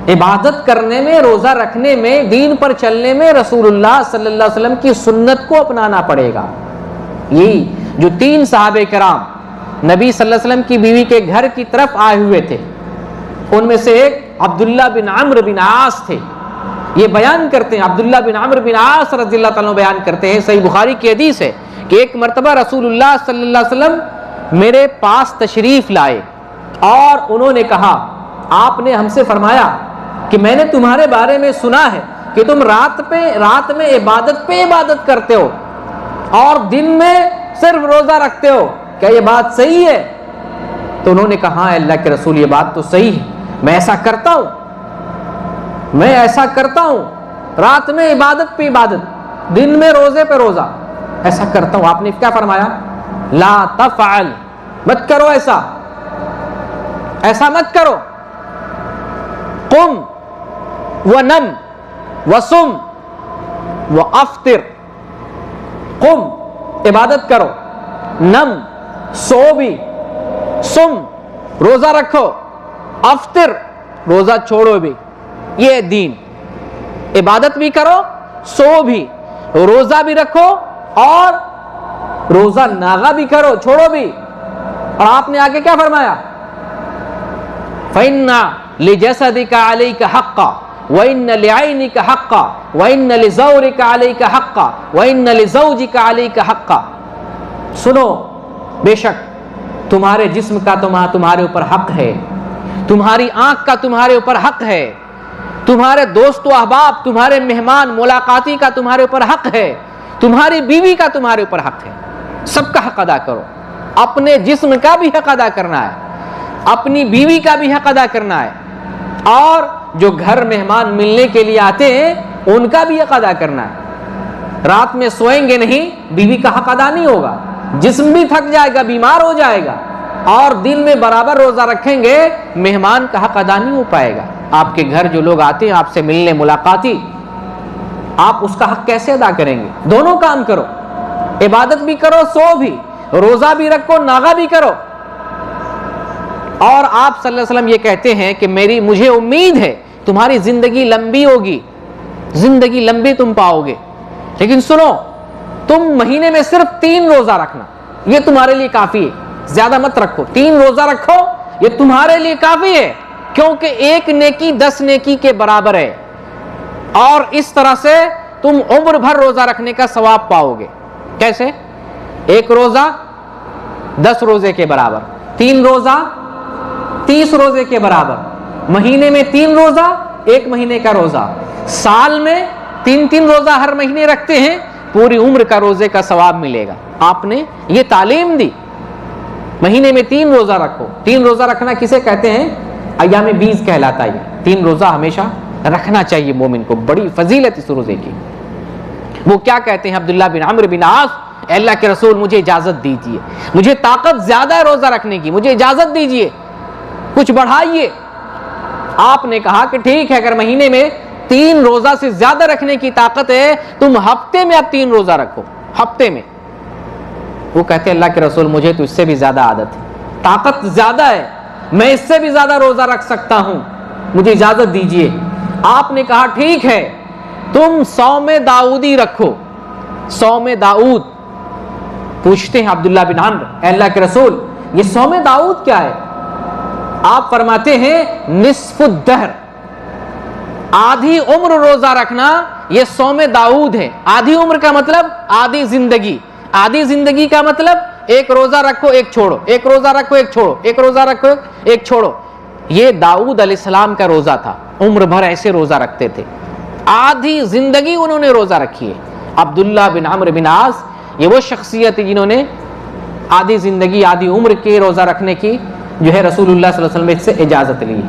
इबादत करने में, रोजा रखने में, दीन पर चलने में रसूलुल्लाह सल्लल्लाहु अलैहि वसल्लम की सुन्नत को अपनाना पड़ेगा। यही जो 3 सहाबे कराम नबी सल्लल्लाहु अलैहि वसल्लम की बीवी के घर की तरफ आए हुए थे, उनमें से एक अब्दुल्ला बिन अम्र बिन आस थे। ये बयान करते हैं, अब्दुल्ला बिन अम्र बिन आस रज़ियल्लाहु ताला बयान करते हैं, सही बुखारी की हदीस है कि एक मरतबा रसूलुल्लाह सल्लल्लाहु अलैहि वसल्लम मेरे पास तशरीफ लाए और उन्होंने कहा, आपने हमसे फरमाया कि मैंने तुम्हारे बारे में सुना है कि तुम रात में इबादत करते हो और दिन में सिर्फ रोजा रखते हो, क्या ये बात सही है? तो उन्होंने कहा, अल्लाह के रसूल ये बात तो सही है, मैं ऐसा करता हूं, रात में इबादत पे इबादत, दिन में रोजे पे रोजा, ऐसा करता हूं। आपने क्या फरमाया? ला तफ़अल, मत करो, ऐसा मत करो। कुम व नम व सुम व अफ्तिर, कुम इबादत करो, नम सो भी, सुम रोजा रखो, अफ्तिर रोजा छोड़ो भी। ये दीन, इबादत भी करो, सो भी, रोजा भी रखो और रोजा नागा भी करो, छोड़ो भी। और आपने आगे क्या फरमाया? फ़इन्ना लिजसदिका अलैका हक्का व इन्न लिअयनिका हक्का व इन्न लिज़ौरिका अलैका हक्का व इन्न लिज़ौजिका अलैका हक्का। सुनो, बेशक तुम्हारे जिस्म का तुम्हारे ऊपर हक है, तुम्हारी आंख का तुम्हारे ऊपर हक है, तुम्हारे दोस्त अहबाब, तुम्हारे मेहमान मुलाकाती का तुम्हारे ऊपर हक है, तुम्हारी बीवी का तुम्हारे ऊपर हक है। सबका हक अदा करो। अपने जिस्म का भी हक अदा करना है, अपनी बीवी का भी हक अदा करना है, और जो घर मेहमान मिलने के लिए आते हैं उनका भी हक अदा करना है। रात में सोएंगे नहीं, बीवी का हक अदा नहीं होगा, जिस्म भी थक जाएगा, बीमार हो जाएगा, और दिन में बराबर रोजा रखेंगे, मेहमान का हक अदा नहीं हो पाएगा। आपके घर जो लोग आते हैं आपसे मिलने मुलाकाती, आप उसका हक कैसे अदा करेंगे? दोनों काम करो, इबादत भी करो, सो भी, रोजा भी रखो, नागा भी करो। और आप सल्लल्लाहु अलैहि वसल्लम ये कहते हैं कि मुझे उम्मीद है तुम्हारी जिंदगी लंबी होगी, जिंदगी लंबी तुम पाओगे, लेकिन सुनो, तुम महीने में सिर्फ 3 रोजा रखना, ये तुम्हारे लिए काफी है, ज्यादा मत रखो। 3 रोजा रखो, ये तुम्हारे लिए काफी है, क्योंकि 1 नेकी 10 नेकी के बराबर है, और इस तरह से तुम उम्र भर रोजा रखने का सवाब पाओगे। कैसे? 1 रोजा 10 रोजे के बराबर, 3 रोजा 30 रोजे के बराबर, महीने में 3 रोजा, 1 महीने का रोजा, साल में 3-3 रोजा हर महीने रखते हैं, पूरी उम्र का रोजे का सवाब मिलेगा। आपने ये तालीम दी, महीने में 3 रोजा रखो। 3 रोजा रखना किसे कहते हैं? अय्याम बीज कहलाता है। 3 रोजा हमेशा रखना चाहिए मोमिन को, बड़ी फजीलत इस रोजे की। वो क्या कहते हैं अब्दुल्ला बिन अम्र बिन आस, अल्लाह के रसूल मुझे इजाजत दीजिए, मुझे ताकत ज्यादा है रोजा रखने की, मुझे इजाजत दीजिए, कुछ बढ़ाइए। आपने कहा कि ठीक है, अगर महीने में 3 रोजा से ज्यादा रखने की ताकत है, तुम हफ्ते में अब 3 रोजा रखो, हफ्ते में। वो कहते हैं अल्लाह के रसूल मुझे तो इससे भी ज्यादा आदत है, ताकत ज्यादा है, मैं इससे भी ज्यादा रोजा रख सकता हूं, मुझे इजाजत दीजिए। आपने कहा ठीक है, तुम सौमे दाऊदी रखो, सौमे दाऊद। पूछते हैं अब्दुल्ला बिन अम्र, अल्लाह के रसूल ये सौमे दाऊद क्या है? आप फरमाते हैं निस्फुद्दहर, आधी उम्र रोजा रखना, ये सौमे दाऊद है। आधी उम्र का मतलब आधी जिंदगी, आधी जिंदगी का मतलब 1 रोजा रखो 1 छोड़ो, 1 रोजा रखो 1 छोड़ो, 1 रोजा रखो 1 छोड़ो। ये दाऊद अलैहिस्सलाम का रोजा था, उम्र भर ऐसे रोजा रखते थे, आधी जिंदगी उन्होंने रोजा रखी है। अब्दुल्ला बिन अम्र बिन आस ये वो शख्सियत है जिन्होंने आधी जिंदगी, आधी उम्र के रोजा रखने की जो है रसूलुल्लाह सल्लल्लाहु अलैहि वसल्लम से इजाजत ली।